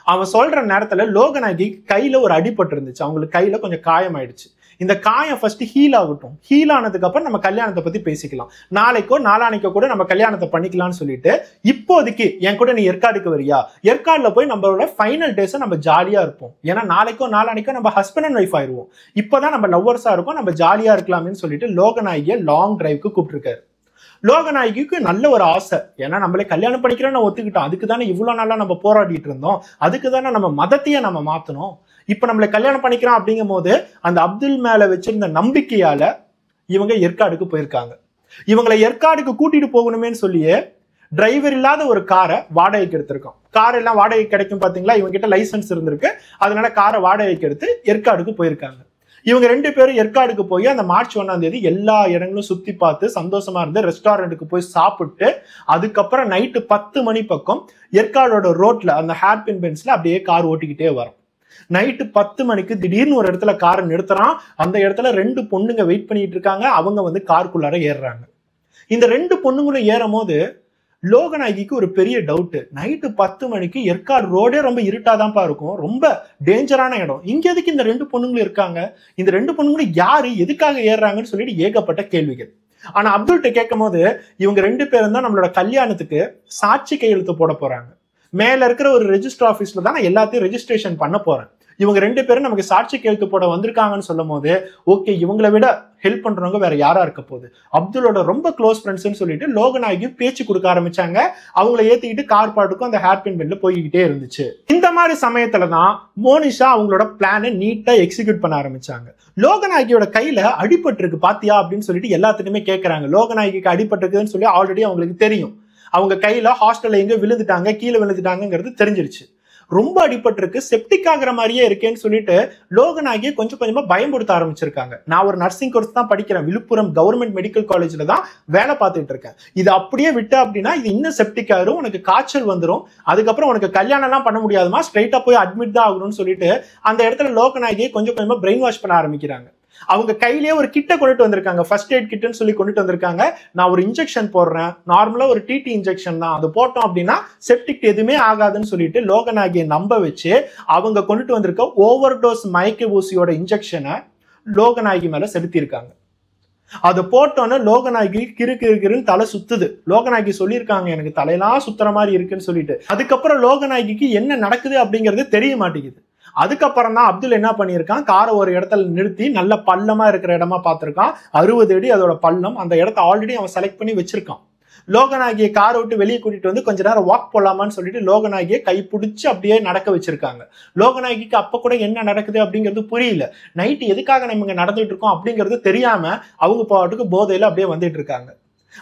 அவன் சொல்ற நேரத்துல லோகநாயகி கையில ஒரு அடிபட்டு இருந்துச்சு. அவங்களுக்கு கையில கொஞ்சம் காயம் ஆயிடுச்சு. இந்த காயம் ஃபர்ஸ்ட் ஹீல் ஆகட்டும், ஹீல் ஆனதுக்கு அப்புறம் நம்ம கல்யாணத்தை பத்தி பேசிக்கலாம், நாளைக்கோ நாளானைக்கோ கூட நம்ம கல்யாணத்தை பண்ணிக்கலாம்னு சொல்லிட்டு இப்போதைக்கு என் கூட நீ ஏற்காடுக்கு வரியா, ஏற்காடுல போய் நம்மளோட ஃபைனல் டேஸை நம்ம ஜாலியா இருப்போம், ஏன்னா நாளைக்கோ நாளானைக்கோ நம்ம ஹஸ்பண்ட் அண்ட் ஒய்ஃப் ஆயிடுவோம், இப்பதான் நம்ம லவ்வர்ஸா இருக்கோம், நம்ம ஜாலியா இருக்கலாம்னு சொல்லிட்டு லோகநாயகியை லாங் டிரைவ்க்கு கூப்பிட்டுருக்காரு. லோகநாயகிக்கு நல்ல ஒரு ஆசை, ஏன்னா நம்மளே கல்யாணம் பண்ணிக்கிறோம் ஒத்துக்கிட்டோம், அதுக்கு தானே இவ்வளவு நாளா நம்ம போராடிட்டு இருந்தோம், அதுக்கு தானே நம்ம மதத்தையே நம்ம மாத்தணும், இப்ப நம்மளை கல்யாணம் பண்ணிக்கிறோம் அப்படிங்கும் போது அந்த அப்துல் மேல வச்சிருந்த நம்பிக்கையால இவங்க ஏற்காடுக்கு போயிருக்காங்க. இவங்களை ஏற்காடுக்கு கூட்டிட்டு போகணுமேன்னு சொல்லியே டிரைவர் இல்லாத ஒரு காரை வாடகைக்கு எடுத்திருக்கோம். கார் எல்லாம் வாடகைக்கு கிடைக்கும் பாத்தீங்களா, இவங்க கிட்ட லைசன்ஸ் இருந்திருக்கு, அதனால காரை வாடகைக்கு எடுத்து ஏற்காடுக்கு போயிருக்காங்க. இவங்க 2 பேரும் ஏற்காடுக்கு போய் அந்த மார்ச் 1ஆம் தேதி எல்லா இடங்களும் சுத்தி பார்த்து சந்தோஷமா இருந்து ரெஸ்டாரண்ட்டுக்கு போய் சாப்பிட்டு அதுக்கப்புறம் நைட்டு 10 மணி பக்கம் ஏற்காடோட ரோட்ல அந்த ஹேர்பின் பென்ஸ்ல அப்படியே கார் ஓட்டிக்கிட்டே வரும். நைட்டு 10 மணிக்கு திடீர்னு ஒரு இடத்துல காரை நிறுத்துறான். அந்த இடத்துல 2 பொண்ணுங்க வெயிட் பண்ணிட்டு இருக்காங்க. அவங்க காருக்குள்ளார ஏறுறாங்க. இந்த 2 பொண்ணுங்களும் ஏறும் போது லோகநாயகிக்கு ஒரு பெரிய டவுட், நைட்டு 10 மணிக்கு ஏற்காடு ரோடே ரொம்ப இருட்டாதான்ப்பா இருக்கும், ரொம்ப டேஞ்சரான இடம், இங்க எதுக்கு இந்த 2 பொண்ணுங்களும் இருக்காங்க, இந்த 2 பொண்ணுங்களும் யாரு, எதுக்காக ஏறுறாங்கன்னு சொல்லிட்டு ஏகப்பட்ட கேள்விகள். ஆனா அப்துல்கிட்ட கேட்கும் போது இவங்க 2 பேரும் தான் நம்மளோட கல்யாணத்துக்கு சாட்சி கையெழுத்து போட போறாங்க, மேல இருக்கிற ஒரு ரெஜிஸ்டர் ஆபீஸ்ல தான் நான் எல்லாத்தையும் ரெஜிஸ்ட்ரேஷன் பண்ண போறேன், இவங்க 2 பேரும் நமக்கு சாட்சி கையெழுத்து போட வந்திருக்காங்கன்னு சொல்லும் போது ஓகே, இவங்களை விட ஹெல்ப் பண்றவங்க வேற யாரா இருக்க போகுது, அப்துலோட ரொம்ப க்ளோஸ் ஃப்ரெண்ட்ஸ்னு சொல்லிட்டு லோகநாயகி பேச்சு கொடுக்க ஆரம்பிச்சாங்க. அவங்கள ஏத்திக்கிட்டு கார் பாட்டுக்கும் அந்த ஹேர்பின் பென்ல போய்கிட்டே இருந்துச்சு. இந்த மாதிரி சமயத்துல தான் மோனிஷா அவங்களோட பிளானை நீட்டா எக்ஸிக்யூட் பண்ண ஆரம்பிச்சாங்க. லோகநாயகியோட கையில அடிபட்டு இருக்கு பாத்தியா அப்படின்னு சொல்லிட்டு எல்லாத்துக்குமே கேட்கறாங்க. லோகநாயகிக்கு அடிபட்டிருக்குன்னு சொல்லி ஆல்ரெடி அவங்களுக்கு தெரியும். அவங்க கையில ஹாஸ்டல்ல எங்க விழுந்துட்டாங்க, கீழே விழுந்துட்டாங்கிறது தெரிஞ்சிருச்சு. ரொம்ப அடிபட்டிருக்கு, செப்டிக் ஆகிற மாதிரியே இருக்கேன்னு சொல்லிட்டு லோகநாயகியை கொஞ்சம் கொஞ்சமா பயன்படுத்த ஆரம்பிச்சிருக்காங்க. நான் ஒரு நர்சிங் கோர்ஸ் தான் படிக்கிறேன், விழுப்புரம் கவர்மெண்ட் மெடிக்கல் காலேஜ்ல தான் வேலை பார்த்துட்டு இருக்கேன், இது அப்படியே விட்டு அப்படின்னா இது இன்னும் செப்டிக் ஆயிரும், உனக்கு காய்ச்சல் வந்துடும், அதுக்கப்புறம் உனக்கு கல்யாணம் எல்லாம் பண்ண முடியாதுமா, ஸ்ட்ரைட்டா போய் அட்மிட் தான் ஆகணும்னு சொல்லிட்டு அந்த இடத்துல லோகநாயகியை கொஞ்சம் கொஞ்சமா பிரெயின் வாஷ் பண்ண ஆரம்பிக்கிறாங்க. அவங்க கையிலேயே ஒரு கிட்ட கொண்டுட்டு வந்திருக்காங்க, ஃபர்ஸ்ட் எய்ட் கிட்னு சொல்லி கொண்டுட்டு வந்திருக்காங்க. நான் ஒரு இன்ஜெக்ஷன் போடுறேன், நார்மலா ஒரு டிடி இன்ஜெக்ஷன் தான், அது போட்டோம் அப்படின்னா செப்டிக் எதுவுமே ஆகாதுன்னு சொல்லிட்டு லோகநாயகியை நம்ப வச்சு அவங்க கொண்டுட்டு வந்திருக்க ஓவர் டோஸ் மயக்க ஊசியோட இன்ஜெக்ஷனை லோகநாயகி மேல செலுத்தியிருக்காங்க. அதை போட்டோன்னு லோகநாயகி கிருன்னு தலை சுத்துது. லோகநாயகி சொல்லியிருக்காங்க எனக்கு தலையெல்லாம் சுத்துற மாதிரி இருக்குன்னு சொல்லிட்டு. அதுக்கப்புறம் லோகநாயகிக்கு என்ன நடக்குது அப்படிங்கிறது தெரிய மாட்டேங்குது. அதுக்கப்புறம் தான் அப்துல் என்ன பண்ணியிருக்கான், காரை ஒரு இடத்துல நிறுத்தி நல்ல பள்ளமா இருக்கிற இடமா பார்த்திருக்கான். 60 அடி அதோட பள்ளம், அந்த இடத்த ஆல்ரெடி அவன் செலக்ட் பண்ணி வச்சிருக்கான். லோகநாயகியை காரை விட்டு வெளியே கூட்டிட்டு வந்து கொஞ்ச நேரம் வாக் போலாமான்னு சொல்லிட்டு லோகநாயகியை கை பிடிச்சி அப்படியே நடக்க வச்சிருக்காங்க. லோகநாயகிக்கு அப்ப கூட என்ன நடக்குது அப்படிங்கிறது புரியல. நைட்டு எதுக்காக நம்ம இங்க நடந்துட்டு இருக்கோம் அப்படிங்கிறது தெரியாம அவங்க பாட்டுக்கு போதையில அப்படியே வந்துட்டு இருக்காங்க.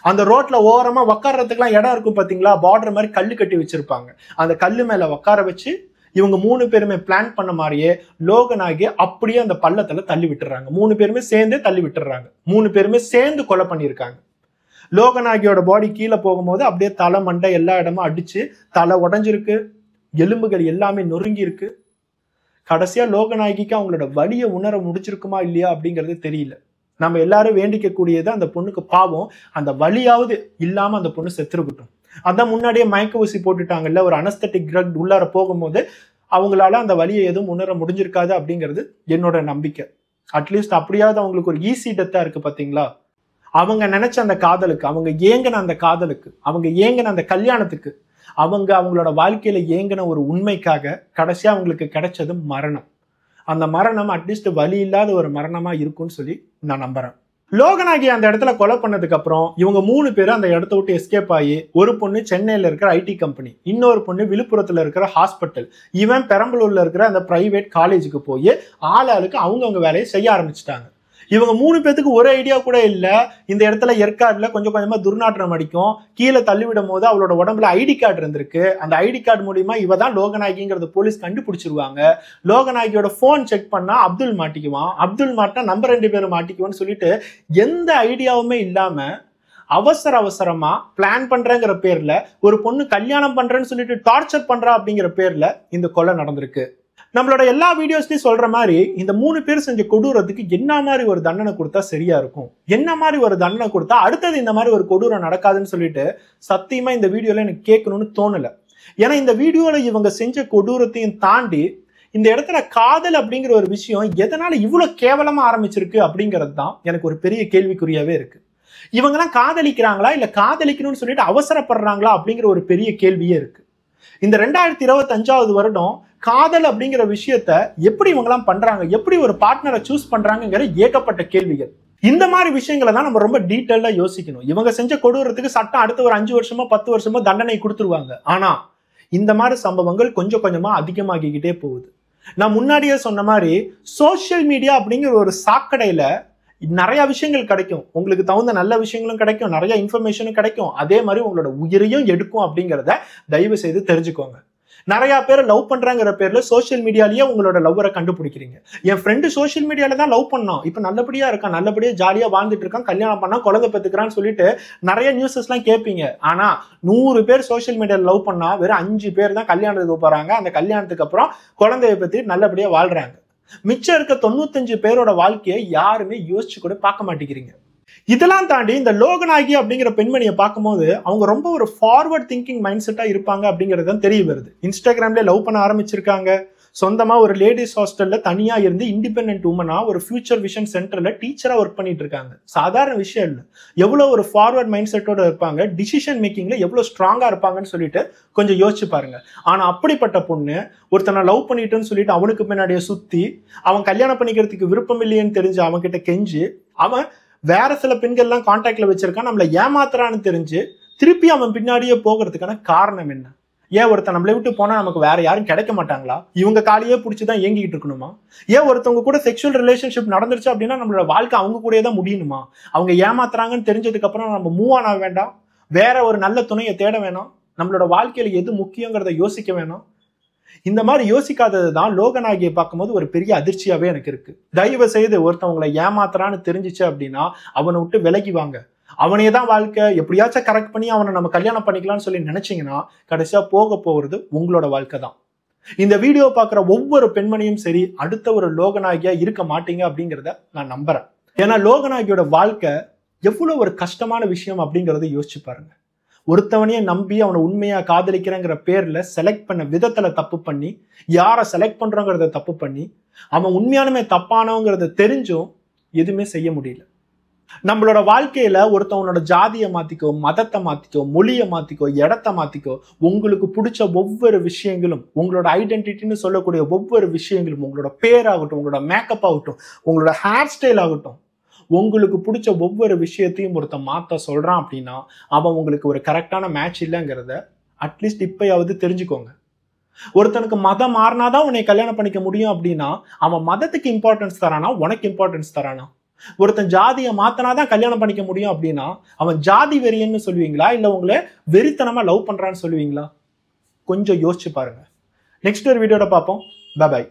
அந்த ரோட்ல ஓரமா உக்காடுறதுக்குலாம் இடம் இருக்கும் பாத்தீங்களா, பார்டர் மாதிரி கல்லு கட்டி வச்சிருப்பாங்க. அந்த கல்லு மேல உட்கார வச்சு இவங்க 3 பேருமே பிளான் பண்ண மாதிரியே லோகநாயகி அப்படியே அந்த பள்ளத்துல தள்ளி விட்டுறாங்க. 3 பேருமே சேர்ந்தே தள்ளி விட்டுறாங்க. 3 பேருமே சேர்ந்து கொலை பண்ணியிருக்காங்க. லோகநாயகியோட பாடி கீழே போகும்போது அப்படியே தலை மண்டை எல்லா இடமும் அடிச்சு தலை உடஞ்சிருக்கு, எலும்புகள் எல்லாமே நொறுங்கி இருக்கு. கடைசியா லோகநாயகிக்கு அவங்களோட வலியை உணர முடிச்சிருக்குமா இல்லையா அப்படிங்கிறது தெரியல. நம்ம எல்லாரும் வேண்டிக்க கூடியது அந்த பொண்ணுக்கு பாவம் அந்த வலியாவது இல்லாம அந்த பொண்ணு செத்துருக்கட்டும். அதான் முன்னாடியே மயக்க ஊசி போட்டுட்டாங்கல்ல, ஒரு அனஸ்தட்டிக் ட்ரக் உள்ளார போகும்போது அவங்களால அந்த வலியை எதுவும் உணர முடிஞ்சிருக்காது அப்படிங்கிறது என்னோட நம்பிக்கை. அட்லீஸ்ட் அப்படியாவது அவங்களுக்கு ஒரு ஈஸி டெத்தா இருக்கு பாத்தீங்களா. அவங்க நினைச்ச அந்த காதலுக்கு, அவங்க ஏங்கின அந்த காதலுக்கு, அவங்க ஏங்கின அந்த கல்யாணத்துக்கு, அவங்களோட வாழ்க்கையில ஏங்கின ஒரு உண்மைக்காக கடைசியா அவங்களுக்கு கிடைச்சது மரணம். அந்த மரணம் அட்லீஸ்ட் வலி இல்லாத ஒரு மரணமா இருக்கும்னு சொல்லி நான் நம்புறேன். லோகநாயகி அந்த இடத்துல கொலை பண்ணதுக்கு அப்புறம் இவங்க 3 பேரும் அந்த இடத்த விட்டு எஸ்கேப் ஆகி, ஒரு பொண்ணு சென்னையில இருக்கிற ஐடி கம்பெனி, இன்னொரு பொண்ணு விழுப்புரத்துல இருக்கிற ஹாஸ்பிட்டல், இவன் பெரம்பலூர்ல இருக்கிற அந்த பிரைவேட் காலேஜுக்கு போய் ஆளுக்கு அவங்கவுங்க வேலையை செய்ய ஆரம்பிச்சுட்டாங்க. இவங்க 3 பேத்துக்கு ஒரு ஐடியா கூட இல்ல. இந்த இடத்துல ஏற்காடுல கொஞ்சம் கொஞ்சமா துர்நாற்றம் அடிக்கும், கீழே தள்ளிவிடும் போது அவளோட உடம்புல ஐடி கார்டு இருந்திருக்கு, அந்த ஐடி கார்டு மூலியமா இவ தான் லோகநாயகிங்கிறத போலீஸ் கண்டுபிடிச்சிருவாங்க. லோகநாயகியோட போன் செக் பண்ணா அப்துல் மாட்டிக்குவான், அப்துல் மாட்டா நம்ம 2 பேரும் மாட்டிக்குவோன்னு சொல்லிட்டு எந்த ஐடியாவுமே இல்லாம அவசரமா பிளான் பண்றேங்கிற பேர்ல ஒரு பொண்ணு கல்யாணம் பண்றேன்னு சொல்லிட்டு டார்ச்சர் பண்றா அப்படிங்கிற பேர்ல இந்த கொலை நடந்திருக்கு. நம்மளோட எல்லா வீடியோஸ்லயும் சொல்ற மாதிரி இந்த 3 பேர் செஞ்ச கொடூரத்துக்கு என்ன மாதிரி ஒரு தண்டனை கொடுத்தா சரியா இருக்கும், என்ன மாதிரி ஒரு தண்டனை கொடுத்தா அடுத்தது இந்த மாதிரி ஒரு கொடூரம் நடக்காதுன்னு சொல்லிட்டு சத்தியமா இந்த வீடியோல எனக்கு கேட்கணும்னு தோணல. ஏன்னா இந்த வீடியோல இவங்க செஞ்ச கொடூரத்தையும் தாண்டி இந்த இடத்துல காதல் அப்படிங்கிற ஒரு விஷயம் எதனால இவ்வளவு கேவலமா ஆரம்பிச்சிருக்கு அப்படிங்கிறது தான் எனக்கு ஒரு பெரிய கேள்விக்குறியாவே இருக்கு. இவங்கெல்லாம் காதலிக்கிறாங்களா இல்ல காதலிக்கணும்னு சொல்லிட்டு அவசரப்படுறாங்களா அப்படிங்கிற ஒரு பெரிய கேள்வியே இருக்கு. இந்த 2025 வருடம் காதல் அப்படிங்கிற விஷயத்த எப்படி இவங்கெல்லாம் பண்றாங்க, எப்படி ஒரு பார்ட்னரை சூஸ் பண்றாங்கிற ஏகப்பட்ட கேள்விகள். இந்த மாதிரி விஷயங்களை தான் நம்ம ரொம்ப டீட்டெயிலா யோசிக்கணும். இவங்க செஞ்ச கொடூரத்துக்கு சட்டம் அடுத்த ஒரு 5 வருஷமோ 10 வருஷமோ தண்டனை கொடுத்துருவாங்க. ஆனா இந்த மாதிரி சம்பவங்கள் கொஞ்சம் கொஞ்சமா அதிகமாகிக்கிட்டே போகுது. நான் முன்னாடியே சொன்ன மாதிரி சோசியல் மீடியா அப்படிங்கிற ஒரு சாக்கடையில நிறைய விஷயங்கள் கிடைக்கும். உங்களுக்கு தகுந்த நல்ல விஷயங்களும் கிடைக்கும், நிறைய இன்ஃபர்மேஷனும் கிடைக்கும். அதே மாதிரி உங்களோட உயிரையும் எடுக்கும் அப்படிங்கிறத தயவு செய்து தெரிஞ்சுக்கோங்க. நிறைய பேர் லவ் பண்றாங்கிற பேர்ல சோசியல் மீடியாலேயே உங்களோட லவ்வரை கண்டுபிடிக்கிறீங்க. என் ஃப்ரெண்டு சோசியல் மீடியால தான் லவ் பண்ணான், இப்ப நல்லபடியா இருக்கான், நல்லபடியா ஜாலியா வாழ்ந்துட்டு இருக்கான், கல்யாணம் பண்ணா குழந்தை பெத்துக்கிறான்னு சொல்லிட்டு நிறைய நியூஸஸ் எல்லாம் கேட்பீங்க. ஆனா 100 பேர் சோசியல் மீடியால லவ் பண்ணா வெறும் 5 பேர் தான் கல்யாணத்துக்கு போறாங்க. அந்த கல்யாணத்துக்கு அப்புறம் குழந்தைய பத்தி நல்லபடியா வாழ்றாங்க. மிச்சம் இருக்க 95 பேரோட வாழ்க்கையை யாருமே யோசிச்சு கூட பார்க்க மாட்டேங்கிறீங்க. இதெல்லாம் தாண்டி இந்த லோகநாயகி அப்படிங்கிற பெண்மணியை பார்க்கும்போது அவங்க ரொம்ப ஒரு ஃபார்வர்ட் திங்கிங் மைண்ட் செட்டா இருப்பாங்க அப்படிங்கிறது தான் தெரிய வருது. இன்ஸ்டாகிராம்ல லவ் பண்ண ஆரம்பிச்சிருக்காங்க. சொந்தமா ஒரு லேடிஸ் ஹாஸ்டல்ல தனியா இருந்து இண்டிபெண்டன்ட் உமனா ஒரு ஃபியூச்சர் விஷன் சென்டர்ல டீச்சரா ஒர்க் பண்ணிட்டு இருக்காங்க. சாதாரண விஷயம் இல்லை. எவ்வளவு ஒரு ஃபார்வர்ட் மைண்ட் செட்டோட இருப்பாங்க, டிசிஷன் மேக்கிங்ல எவ்வளவு ஸ்ட்ராங்கா இருப்பாங்கன்னு சொல்லிட்டு கொஞ்சம் யோசிச்சு பாருங்க. ஆனா அப்படிப்பட்ட பொண்ணு ஒருத்தனை லவ் பண்ணிட்டுன்னு சொல்லிட்டு அவனுக்கு பின்னாடியே சுத்தி அவன் கல்யாணம் பண்ணிக்கிறதுக்கு விருப்பம் இல்லையேன்னு தெரிஞ்சு அவன் கிட்ட கெஞ்சி அவன் வேற சில பெண்கள்லாம் கான்டாக்ட்ல வச்சிருக்கான், நம்மளை ஏமாத்துறான்னு தெரிஞ்சு திருப்பி அவன் பின்னாடியே போகிறதுக்கான காரணம் என்ன? ஏன் ஒருத்தன் நம்மளை விட்டு போனா நமக்கு வேற யாரும் கிடைக்க மாட்டாங்களா? இவங்க காலையே பிடிச்சிதான் இயங்கிட்டு இருக்கணுமா? ஏன் ஒருத்தவங்க கூட செக்ஷுவல் ரிலேஷன்ஷிப் நடந்துருச்சு அப்படின்னா நம்மளோட வாழ்க்கை அவங்க கூட தான் முடியணுமா? அவங்க ஏமாத்துறாங்கன்னு தெரிஞ்சதுக்கு அப்புறம் நம்ம மூவ் ஆன வேண்டாம், வேற ஒரு நல்ல துணையை தேட வேணாம், நம்மளோட வாழ்க்கையில எது முக்கியங்கிறத யோசிக்க வேணாம்? இந்த மாதிரி யோசிக்காதது தான் லோகநாயகியை பார்க்கும்போது ஒரு பெரிய அதிர்ச்சியாவே எனக்கு இருக்கு. தயவு செய்து ஒருத்தவங்களை ஏமாத்துறான்னு தெரிஞ்சிச்சு அப்படின்னா அவனை விட்டு விலகி வாங்க. அவனே தான் வாழ்க்கை, எப்படியாச்சும் கரெக்ட் பண்ணி அவனை நம்ம கல்யாணம் பண்ணிக்கலாம்னு சொல்லி நினைச்சீங்கன்னா கடைசியா போக போறது உங்களோட வாழ்க்கை தான். இந்த வீடியோ பார்க்குற ஒவ்வொரு பெண்மணியும் சரி அடுத்த ஒரு லோகநாயகியா இருக்க மாட்டீங்க அப்படிங்கிறத நான் நம்புறேன். ஏன்னா லோகநாயகியோட வாழ்க்கை எவ்வளவு ஒரு கஷ்டமான விஷயம் அப்படிங்கறத யோசிச்சு பாருங்க. ஒருத்தவனையே நம்பி அவனை உண்மையா காதலிக்கிறேங்கிற பேர்ல செலக்ட் பண்ண விதத்துல தப்பு பண்ணி, யாரை செலக்ட் பண்றோங்கிறத தப்பு பண்ணி, அவன் உண்மையானுமே தப்பானவங்கிறத தெரிஞ்சும் எதுவுமே செய்ய முடியல. நம்மளோட வாழ்க்கையில ஒருத்தவனோட ஜாதியை மாத்திக்கோ, மதத்தை மாத்திக்கோ, மொழியை மாத்திக்கோ, இடத்தை மாத்திக்கோ, உங்களுக்கு பிடிச்ச ஒவ்வொரு விஷயங்களும், உங்களோட ஐடென்டிட்டின்னு சொல்லக்கூடிய ஒவ்வொரு விஷயங்களும், உங்களோட பேராகட்டும், உங்களோட மேக்கப் ஆகட்டும், உங்களோட ஹேர் ஸ்டைல் ஆகட்டும், உங்களுக்கு பிடிச்ச ஒவ்வொரு விஷயத்தையும் ஒருத்தன் மாத்த சொல்றான் அப்படின்னா அவன் உங்களுக்கு ஒரு கரெக்டான மேட்ச் இல்லைங்கிறத அட்லீஸ்ட் இப்பயாவது தெரிஞ்சுக்கோங்க. ஒருத்தனுக்கு மதம் மாறினாதான் உன்னை கல்யாணம் பண்ணிக்க முடியும் அப்படின்னா அவன் மதத்துக்கு இம்பார்ட்டன்ஸ் தரானா, உனக்கு இம்பார்ட்டன்ஸ் தரானா? ஒருத்தன் ஜாதியை மாத்தினாதான் கல்யாணம் பண்ணிக்க முடியும் அப்படின்னா அவன் ஜாதி வெறியன்னு சொல்லுவீங்களா, இல்ல உங்களை வெறித்தனமா லவ் பண்றான்னு சொல்லுவீங்களா? கொஞ்சம் யோசிச்சு பாருங்க. நெக்ஸ்ட் ஒரு வீடியோட பார்ப்போம். பை.